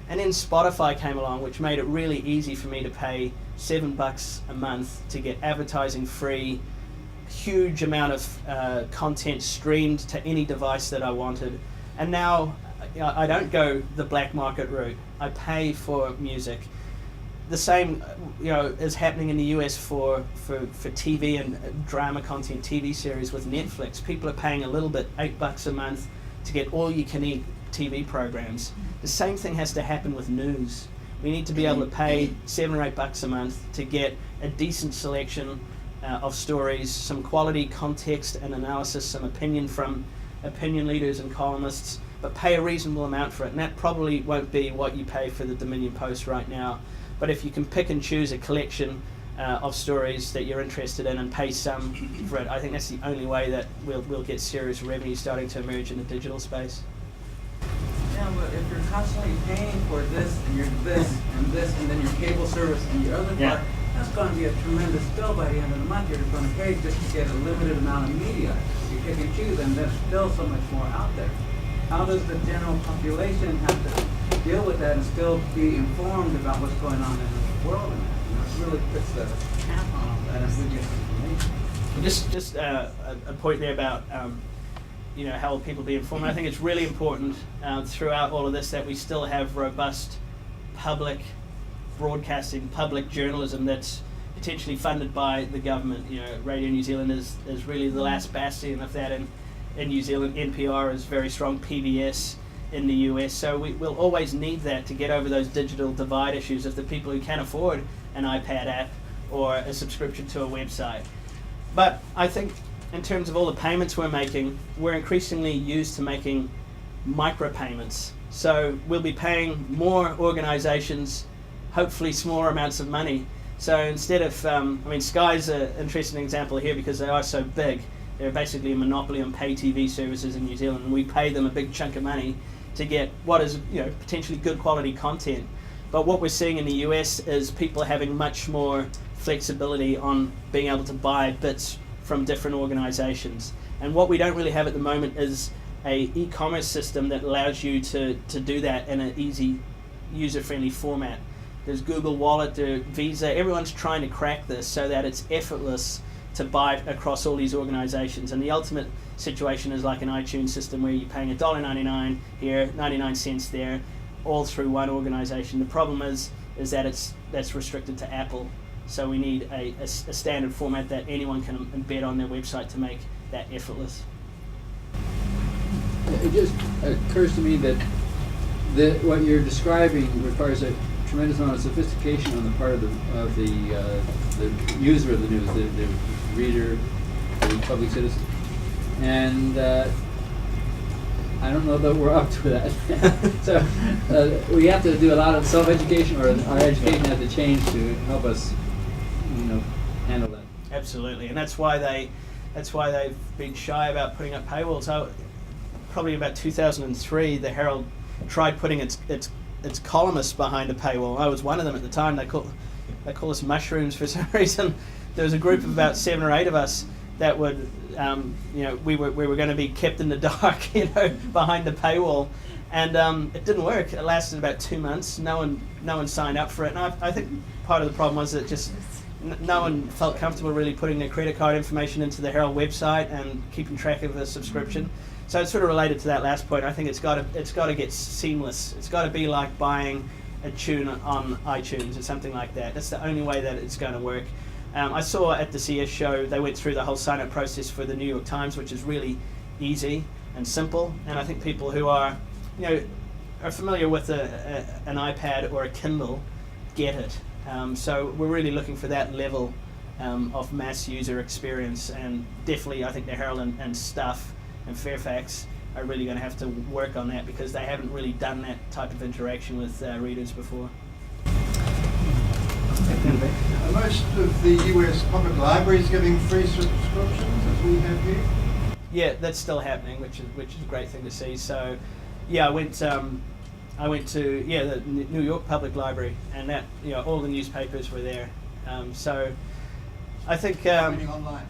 And then Spotify came along, which made it really easy for me to pay $7 a month to get advertising free, huge amount of content streamed to any device that I wanted. And now I don't go the black market route. I pay for music. The same is happening in the US for TV and drama content, TV series with Netflix. People are paying a little bit, $8 a month, to get all you can eat TV programs. The same thing has to happen with news. We need to be able to pay $7 or $8 a month to get a decent selection of stories, some quality context and analysis, some opinion from opinion leaders and columnists, but pay a reasonable amount for it. And that probably won't be what you pay for the Dominion Post right now. But if you can pick and choose a collection of stories that you're interested in and pay some for it, I think that's the only way that we'll get serious revenue starting to emerge in the digital space. Yeah, but if you're constantly paying for this and your this and this and then your cable service and your other part, that's going to be a tremendous bill by the end of the month. You're going to pay just to get a limited amount of media. You pick and choose, and there's still so much more out there. How does the general population have to deal with that and still be informed about what's going on in the world? And it really puts the cap on that as we get information. Just a point there about how will people be informed. I think it's really important throughout all of this that we still have robust public broadcasting, public journalism that's potentially funded by the government. Radio New Zealand is really the last bastion of that in New Zealand. NPR is very strong, PBS in the US. So we'll always need that to get over those digital divide issues of the people who can't afford an iPad app or a subscription to a website. But I think in terms of all the payments we're making, we're increasingly used to making micropayments. So we'll be paying more organizations, hopefully smaller amounts of money. So instead of, Sky's an interesting example here because they are so big. They're basically a monopoly on pay TV services in New Zealand, and we pay them a big chunk of money to get what is potentially good quality content. But what we're seeing in the US is people having much more flexibility on being able to buy bits from different organizations. And what we don't really have at the moment is a e-commerce system that allows you to do that in an easy, user-friendly format. There's Google Wallet, there's Visa, everyone's trying to crack this so that it's effortless to buy across all these organizations. And the ultimate situation is like an iTunes system where you're paying $1.99 here, 99 cents there, all through one organization. The problem is that that's restricted to Apple. So we need a standard format that anyone can embed on their website to make that effortless. It just occurs to me that what you're describing requires a tremendous amount of sophistication on the part of the user of the news, the reader, the public citizen, and I don't know that we're up to that. So we have to do a lot of self-education, or our education has to change to help us, handle that. Absolutely, and that's why they've been shy about putting up paywalls. Probably about 2003, the Herald tried putting its columnists behind a paywall. I was one of them at the time. They call us mushrooms for some reason. There was a group of about 7 or 8 of us that would, we were going to be kept in the dark, behind the paywall, and it didn't work. It lasted about 2 months. No one signed up for it, and I think part of the problem was that just no one felt comfortable really putting their credit card information into the Herald website and keeping track of the subscription. So it's sort of related to that last point. I think it's got to get seamless. It's got to be like buying a tune on iTunes or something like that. That's the only way that it's going to work. I saw at the CS show they went through the whole sign-up process for the New York Times, which is really easy and simple. And I think people who are familiar with an iPad or a Kindle get it. So we're really looking for that level of mass user experience, and definitely I think the Herald and Stuff and Fairfax are really going to have to work on that, because they haven't really done that type of interaction with readers before. Most of the US public libraries giving free subscriptions, as we have here. Yeah, that's still happening, which is a great thing to see. So, yeah, I went to the New York Public Library, and that all the newspapers were there. So, I think Online.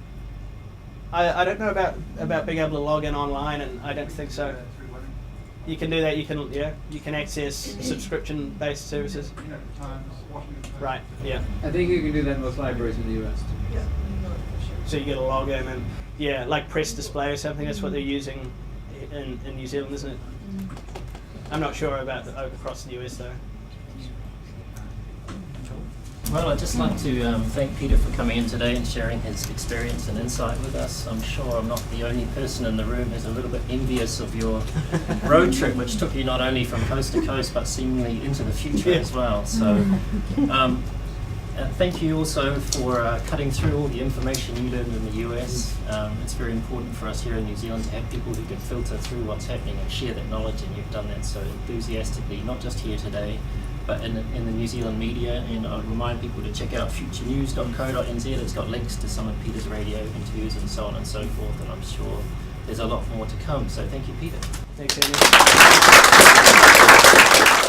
I don't know about being able to log in online, and I don't think so. You can do that. You can access subscription-based services. Times, Washington Post. Right. Yeah. I think you can do that in most libraries in the US. Yeah. So you get a login, and like Press Display or something. That's what they're using in New Zealand, isn't it? I'm not sure about across the US though. Well, I'd just like to thank Peter for coming in today and sharing his experience and insight with us. I'm sure I'm not the only person in the room who's a little bit envious of your road trip, which took you not only from coast to coast, but seemingly into the future as well. So thank you also for cutting through all the information you learned in the US. It's very important for us here in New Zealand to have people who can filter through what's happening and share that knowledge, and you've done that so enthusiastically, not just here today, but in the New Zealand media. And I would remind people to check out futurenews.co.nz. It's got links to some of Peter's radio interviews and so on and so forth, and I'm sure there's a lot more to come. So thank you, Peter. Thanks, Andy.